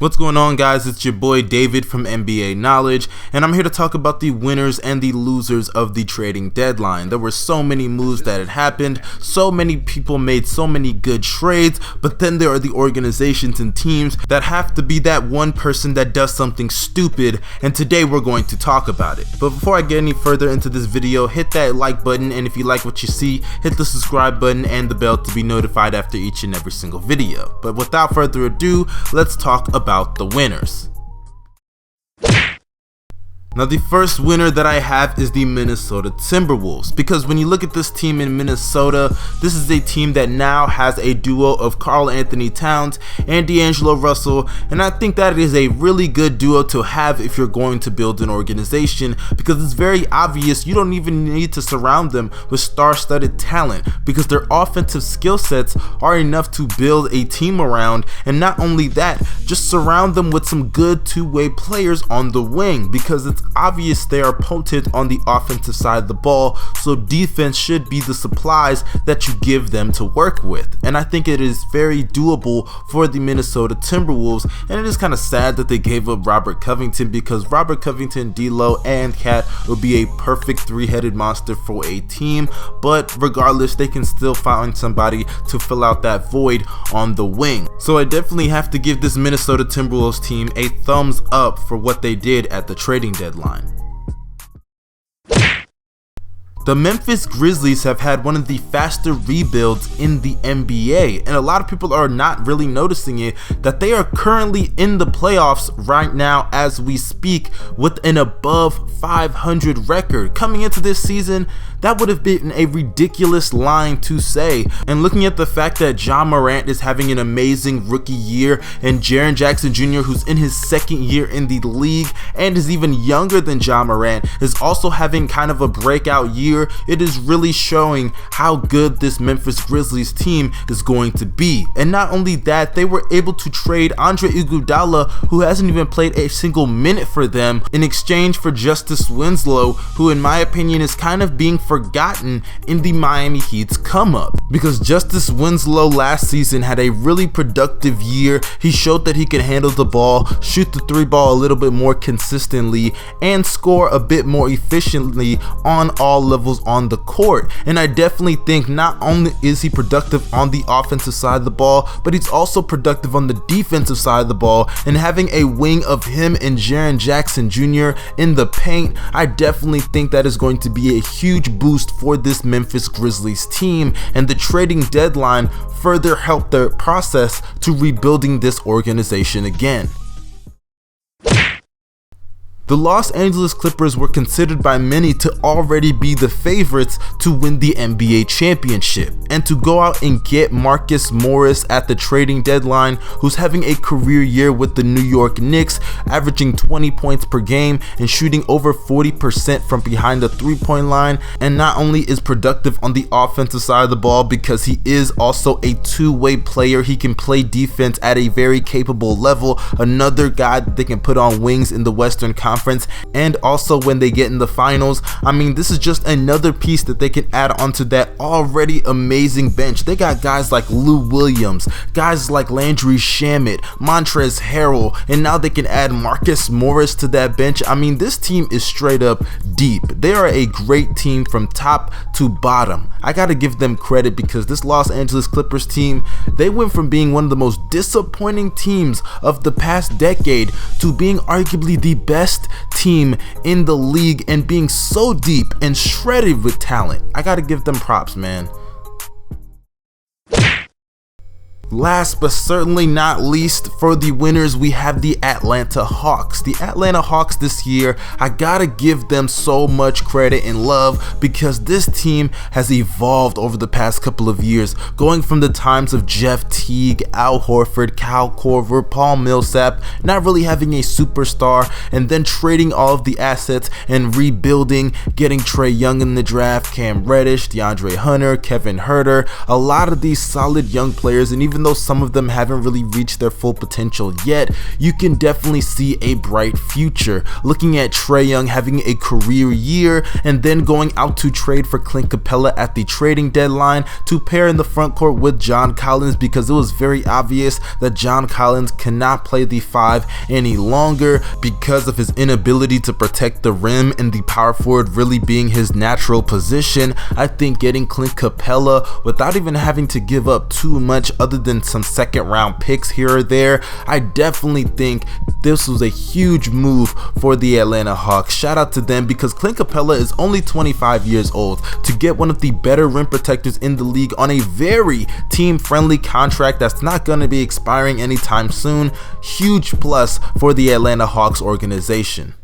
What's going on, guys? It's your boy David from NBA Knowledge, and I'm here to talk about the winners and the losers of the trading deadline. There were so many moves that had happened, so many people made so many good trades, but then there are the organizations and teams that have to be that one person that does something stupid, and today we're going to talk about it. But before I get any further into this video, hit that like button, and if you like what you see, hit the subscribe button and the bell to be notified after each and every single video. But without further ado, let's talk about the winners. Now, the first winner that I have is the Minnesota Timberwolves, because when you look at this team in Minnesota, this is a team that now has a duo of Karl-Anthony Towns and D'Angelo Russell, and I think that is a really good duo to have if you're going to build an organization, because it's very obvious you don't even need to surround them with star-studded talent, because their offensive skill sets are enough to build a team around. And not only that, just surround them with some good two-way players on the wing, because it's obvious they are potent on the offensive side of the ball, so defense should be the supplies that you give them to work with. And I think it is very doable for the Minnesota Timberwolves, and it is kind of sad that they gave up Robert Covington, because Robert Covington, D'Lo, and Cat would be a perfect three-headed monster for a team. But regardless, they can still find somebody to fill out that void on the wing. So I definitely have to give this Minnesota Timberwolves team a thumbs up for what they did at the trading deadline. The Memphis Grizzlies have had one of the faster rebuilds in the NBA, and a lot of people are not really noticing it, that they are currently in the playoffs right now as we speak with an above 500 record. Coming into this season, that would have been a ridiculous line to say. And looking at the fact that Ja Morant is having an amazing rookie year, and Jaren Jackson Jr., who's in his second year in the league and is even younger than Ja Morant, is also having kind of a breakout year, it is really showing how good this Memphis Grizzlies team is going to be. And not only that, they were able to trade Andre Iguodala, who hasn't even played a single minute for them, in exchange for Justice Winslow, who in my opinion is kind of being forgotten in the Miami Heat's come up, because Justice Winslow last season had a really productive year. He showed that he could handle the ball, shoot the three ball a little bit more consistently, and score a bit more efficiently on all levels on the court. And I definitely think not only is he productive on the offensive side of the ball, but he's also productive on the defensive side of the ball. And having a wing of him and Jaren Jackson Jr. in the paint, I definitely think that is going to be a huge boost for this Memphis Grizzlies team, and the trading deadline further helped the process to rebuilding this organization again. The Los Angeles Clippers were considered by many to already be the favorites to win the NBA championship, and to go out and get Marcus Morris at the trading deadline, who's having a career year with the New York Knicks, averaging 20 points per game and shooting over 40% from behind the three-point line. And not only is productive on the offensive side of the ball, because he is also a two-way player, he can play defense at a very capable level, another guy that they can put on wings in the Western Conference. And also when they get in the finals, I mean, this is just another piece that they can add onto that already amazing bench. They got guys like Lou Williams, guys like Landry Shamet, Montrezl Harrell, and now they can add Marcus Morris to that bench. I mean, this team is straight up deep. They are a great team from top to bottom. I gotta give them credit, because this Los Angeles Clippers team, they went from being one of the most disappointing teams of the past decade to being arguably the best team in the league, and being so deep and shredded with talent. I gotta give them props, man. Last but certainly not least, for the winners, we have the Atlanta Hawks. The Atlanta Hawks this year, I gotta give them so much credit and love, because this team has evolved over the past couple of years, going from the times of Jeff Teague, Al Horford, Kyle Korver, Paul Millsap, not really having a superstar, and then trading all of the assets and rebuilding, getting Trae Young in the draft, Cam Reddish, DeAndre Hunter, Kevin Huerter, a lot of these solid young players, and even even though some of them haven't really reached their full potential yet, you can definitely see a bright future. Looking at Trae Young having a career year and then going out to trade for Clint Capella at the trading deadline to pair in the front court with John Collins, because it was very obvious that John Collins cannot play the 5 any longer because of his inability to protect the rim and the power forward really being his natural position. I think getting Clint Capella without even having to give up too much other than some second round picks here or there, I definitely think this was a huge move for the Atlanta Hawks. Shout out to them, because Clint Capella is only 25 years old. To get one of the better rim protectors in the league on a very team friendly contract that's not going to be expiring anytime soon, huge plus for the Atlanta Hawks organization.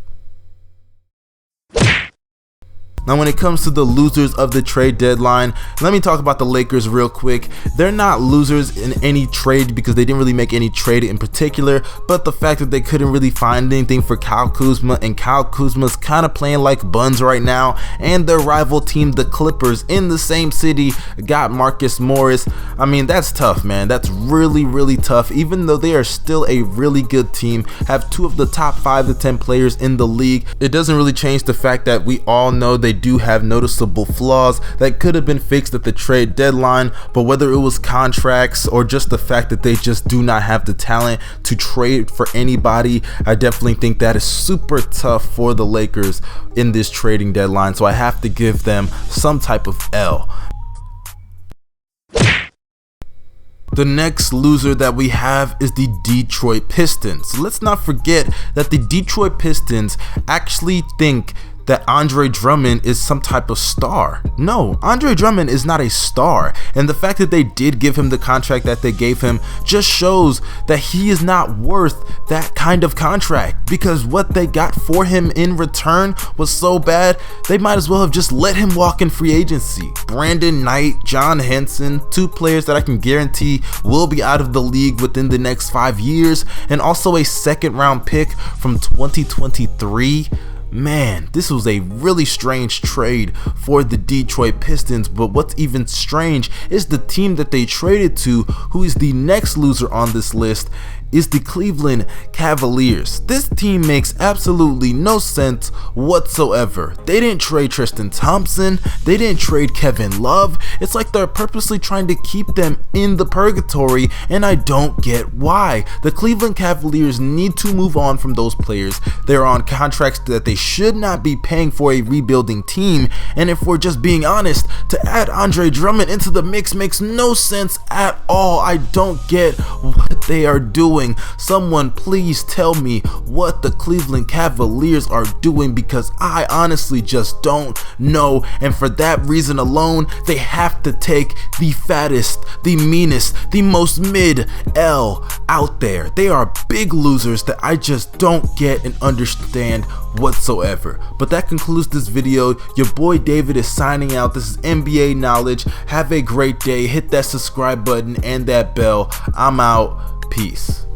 Now, when it comes to the losers of the trade deadline, let me talk about the Lakers real quick. They're not losers in any trade because they didn't really make any trade in particular, but the fact that they couldn't really find anything for Kyle Kuzma, and Kyle Kuzma's kind of playing like buns right now, and their rival team, the Clippers, in the same city, got Marcus Morris. I mean, that's tough, man. That's really tough. Even though they are still a really good team, have 2 of the top 5 to 10 players in the league, it doesn't really change the fact that we all know they do have noticeable flaws that could have been fixed at the trade deadline. But whether it was contracts or just the fact that they just do not have the talent to trade for anybody, I definitely think that is super tough for the Lakers in this trading deadline, so I have to give them some type of L. The next loser that we have is the Detroit Pistons. Let's not forget that the Detroit Pistons actually think that Andre Drummond is some type of star. No, Andre Drummond is not a star, and the fact that they did give him the contract that they gave him just shows that he is not worth that kind of contract, because what they got for him in return was so bad, they might as well have just let him walk in free agency. Brandon Knight, John Henson, 2 players that I can guarantee will be out of the league within the next 5 years, and also a second round pick from 2023. Man, this was a really strange trade for the Detroit Pistons, but what's even strange is the team that they traded to, who is the next loser on this list, is the Cleveland Cavaliers. This team makes absolutely no sense whatsoever. They didn't trade Tristan Thompson, they didn't trade Kevin Love. It's like they're purposely trying to keep them in the purgatory, and I don't get why. The Cleveland Cavaliers need to move on from those players. They're on contracts that they should not be paying for a rebuilding team, and if we're just being honest, to add Andre Drummond into the mix makes no sense at all. I don't get what they are doing. Someone please tell me what the Cleveland Cavaliers are doing, because I honestly just don't know, and for that reason alone, they have to take the fattest, the meanest, the most mid L out there. They are big losers that I just don't get and understand whatsoever. But that concludes this video. Your boy David is signing out. This is NBA Knowledge. Have a great day. Hit that subscribe button and that bell. I'm out. Peace.